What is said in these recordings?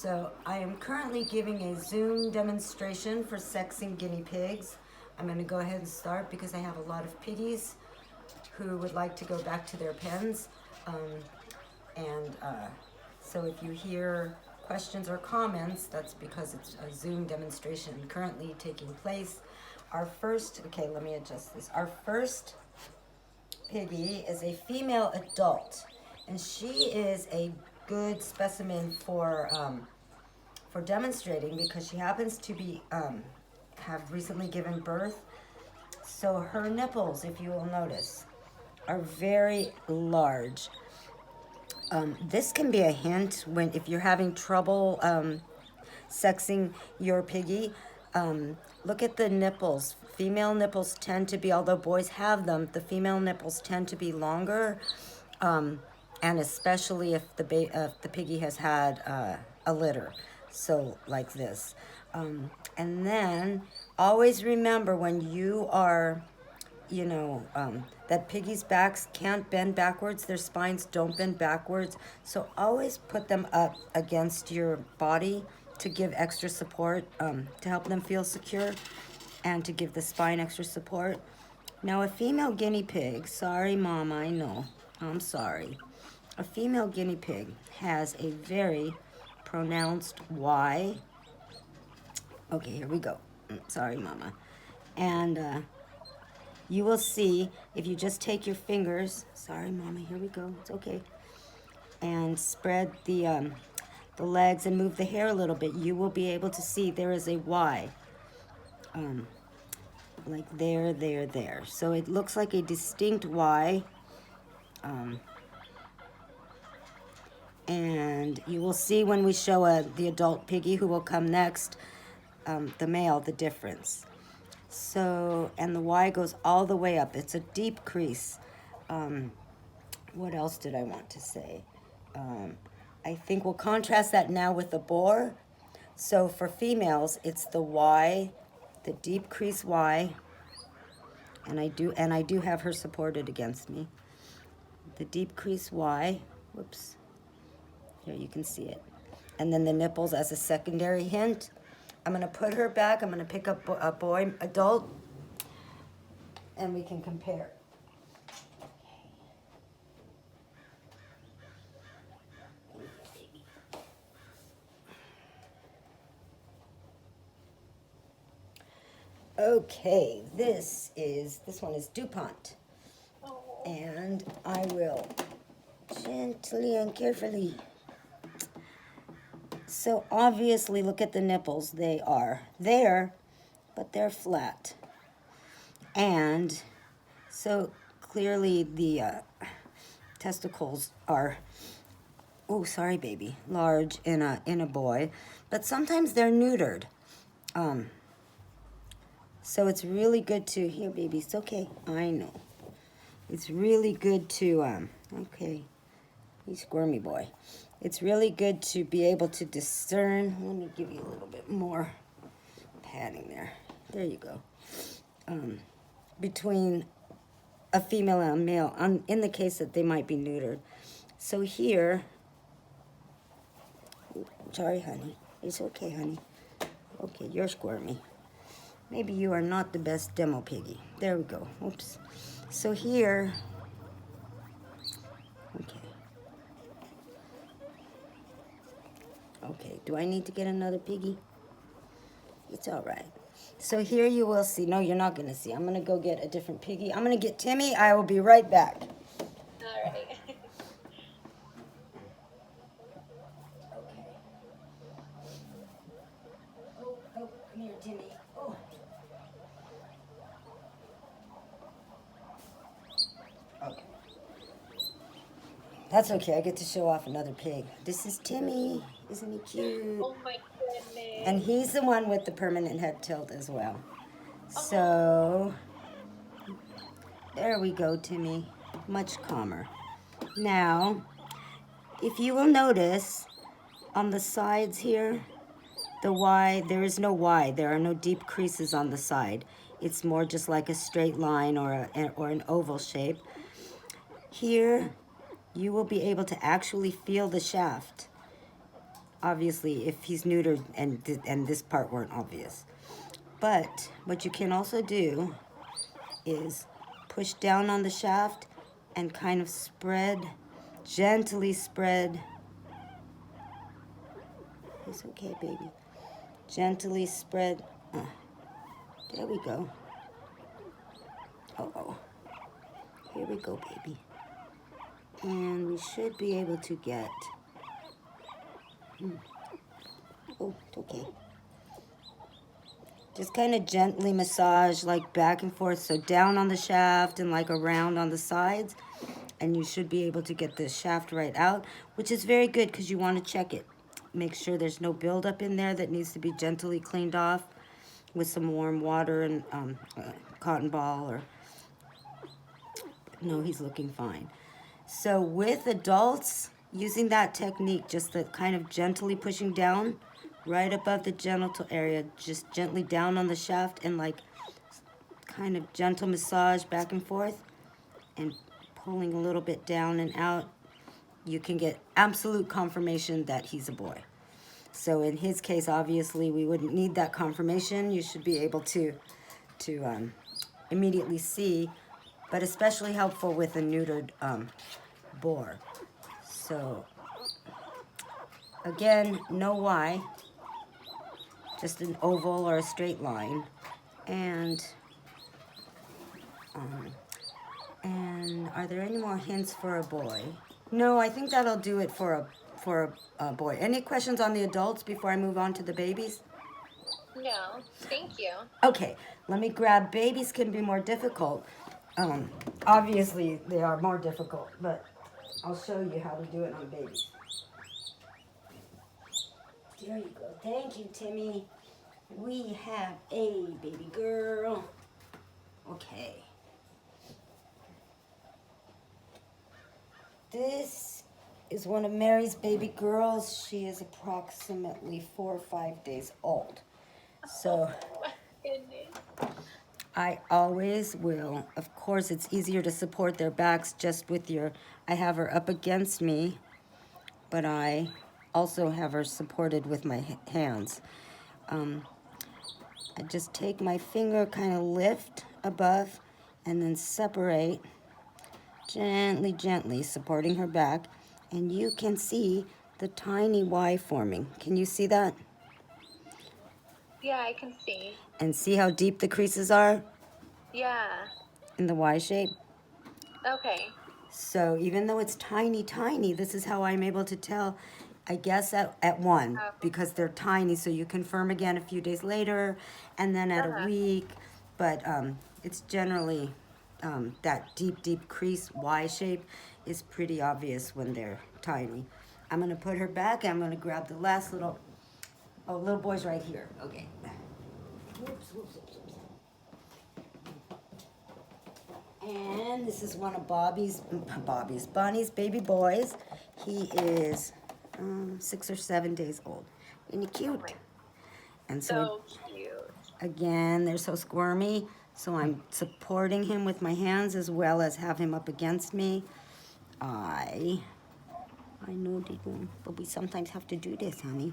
So I am currently giving a Zoom demonstration for sexing guinea pigs. I'm going to go ahead and start because I have a lot of piggies who would like to go back to their pens. So if you hear questions or comments, that's because it's a Zoom demonstration currently taking place. Let me adjust this. Our first piggy is a female adult, and she is a good specimen for demonstrating because she happens to be have recently given birth. So her nipples, if you will notice, are very large. This can be a hint if you're having trouble sexing your piggy. Look at the nipples. Female nipples tend to be, although boys have them, the female nipples tend to be longer, and especially if the piggy has had a litter, so like this. And then always remember when you are that piggies' backs can't bend backwards, their spines don't bend backwards. So always put them up against your body to give extra support, to help them feel secure and to give the spine extra support. Now a female guinea pig, sorry mama, I know, I'm sorry. A female guinea pig has a very pronounced Y. Okay, here we go. Sorry mama. And you will see if you just take your fingers, sorry mama, here we go, it's okay, and spread the legs and move the hair a little bit, you will be able to see there is a Y, like there. So it looks like a distinct Y, and you will see when we show the adult piggy who will come next, the male, the difference. So, and the Y goes all the way up. It's a deep crease. What else did I want to say? I think we'll contrast that now with the boar. So for females, it's the Y, the deep crease Y, and I do have her supported against me. The deep crease Y, whoops, here you can see it. And then the nipples as a secondary hint. I'm going to put her back. I'm going to pick up a boy, adult, and we can compare. Okay, this one is DuPont. And I will gently and carefully. So obviously, look at the nipples. They are there, but they're flat. And so clearly the testicles are, oh, sorry, baby, large in a boy. But sometimes they're neutered. So it's really good to, here, baby, it's okay. I know. It's really good to, okay, he's squirmy boy. It's really good to be able to discern. Let me give you a little bit more padding there. There you go. Between a female and a male, in the case that they might be neutered. So here, sorry, honey. It's okay, honey. Okay, you're squirmy. Maybe you are not the best demo piggy. There we go. Oops. So here, okay. Okay, do I need to get another piggy? It's all right. So here you will see. No, you're not going to see. I'm going to go get a different piggy. I'm going to get Timmy. I will be right back. All right. Okay. Oh, come here, Timmy. Oh. Okay. That's okay. I get to show off another pig. This is Timmy. Isn't he cute? Oh my goodness. And he's the one with the permanent head tilt as well. So, there we go, Timmy. Much calmer. Now, if you will notice, on the sides here, the Y, there is no Y. There are no deep creases on the side. It's more just like a straight line or an oval shape. Here, you will be able to actually feel the shaft. obviously if he's neutered and this part weren't obvious. But what you can also do is push down on the shaft and kind of spread, gently spread. It's okay, baby. Gently spread. There we go. Uh-oh. Here we go, baby. And we should be able to get... Oh, it's okay. Just kind of gently massage, like back and forth, so down on the shaft and like around on the sides. And you should be able to get the shaft right out, which is very good because you want to check it. Make sure there's no buildup in there that needs to be gently cleaned off with some warm water and cotton ball or... No, he's looking fine. So with adults, using that technique, just the kind of gently pushing down right above the genital area, just gently down on the shaft and like kind of gentle massage back and forth and pulling a little bit down and out, you can get absolute confirmation that he's a boy. So in his case, obviously, we wouldn't need that confirmation. You should be able to immediately see, but especially helpful with a neutered boar. So again, no Y, just an oval or a straight line, and are there any more hints for a boy? No, I think that'll do it for a boy. Any questions on the adults before I move on to the babies? No, thank you. Okay, let me grab. Babies can be more difficult. Obviously, they are more difficult, but I'll show you how to do it on babies. There you go. Thank you, Timmy. We have a baby girl. Okay. This is one of Mary's baby girls. She is approximately 4 or 5 days old. So Oh my goodness. I always will. Of course, it's easier to support their backs just with your... I have her up against me, but I also have her supported with my hands. I just take my finger, kind of lift above, and then separate, gently, gently, supporting her back. And you can see the tiny Y forming. Can you see that? Yeah, I can see. And see how deep the creases are Yeah. in the Y shape? Okay. So even though it's tiny, tiny, this is how I'm able to tell, I guess, at one, because they're tiny, so you confirm again a few days later, and then at a week. But it's generally that deep, deep crease Y shape is pretty obvious when they're tiny. I'm going to put her back. I'm going to grab the last little... Oh, little boy's right here. Okay. Whoops, whoops, whoops, whoops. And this is one of Bonnie's baby boys. He is 6 or 7 days old. Isn't he cute? And So cute. again, they're so squirmy. So I'm supporting him with my hands as well as have him up against me. I know they do, but we sometimes have to do this, honey.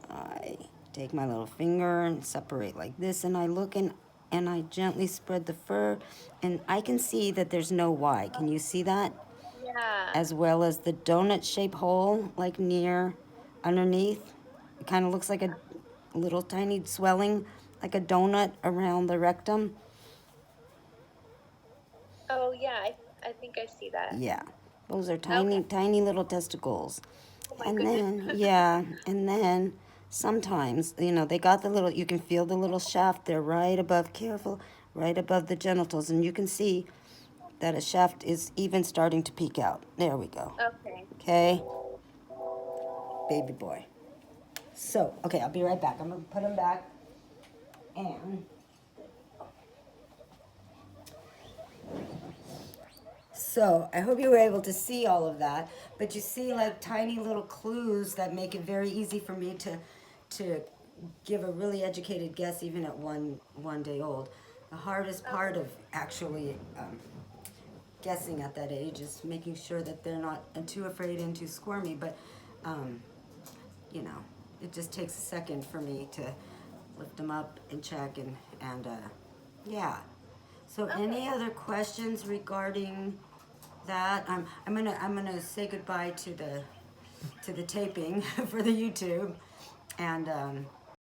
I take my little finger and separate like this, and I look and I gently spread the fur, and I can see that there's no Y. Can you see that? Yeah. As well as the donut-shaped hole, like near underneath. It kind of looks like a little tiny swelling, like a donut around the rectum. Oh, yeah, I think I see that. Yeah, those are tiny, tiny little testicles. Oh my And goodness. then, yeah, and then sometimes, you know, they got the little, you can feel the little shaft there right above, careful, right above the genitals. And you can see that a shaft is even starting to peek out. There we go. Okay. Okay? Baby boy. So, okay, I'll be right back. I'm going to put him back. And... So, I hope you were able to see all of that, but you see like tiny little clues that make it very easy for me to give a really educated guess even at one day old. The hardest part of actually guessing at that age is making sure that they're not too afraid and too squirmy, but you know, it just takes a second for me to lift them up and check and yeah. So any other questions regarding that? I'm gonna say goodbye to the taping for the YouTube, and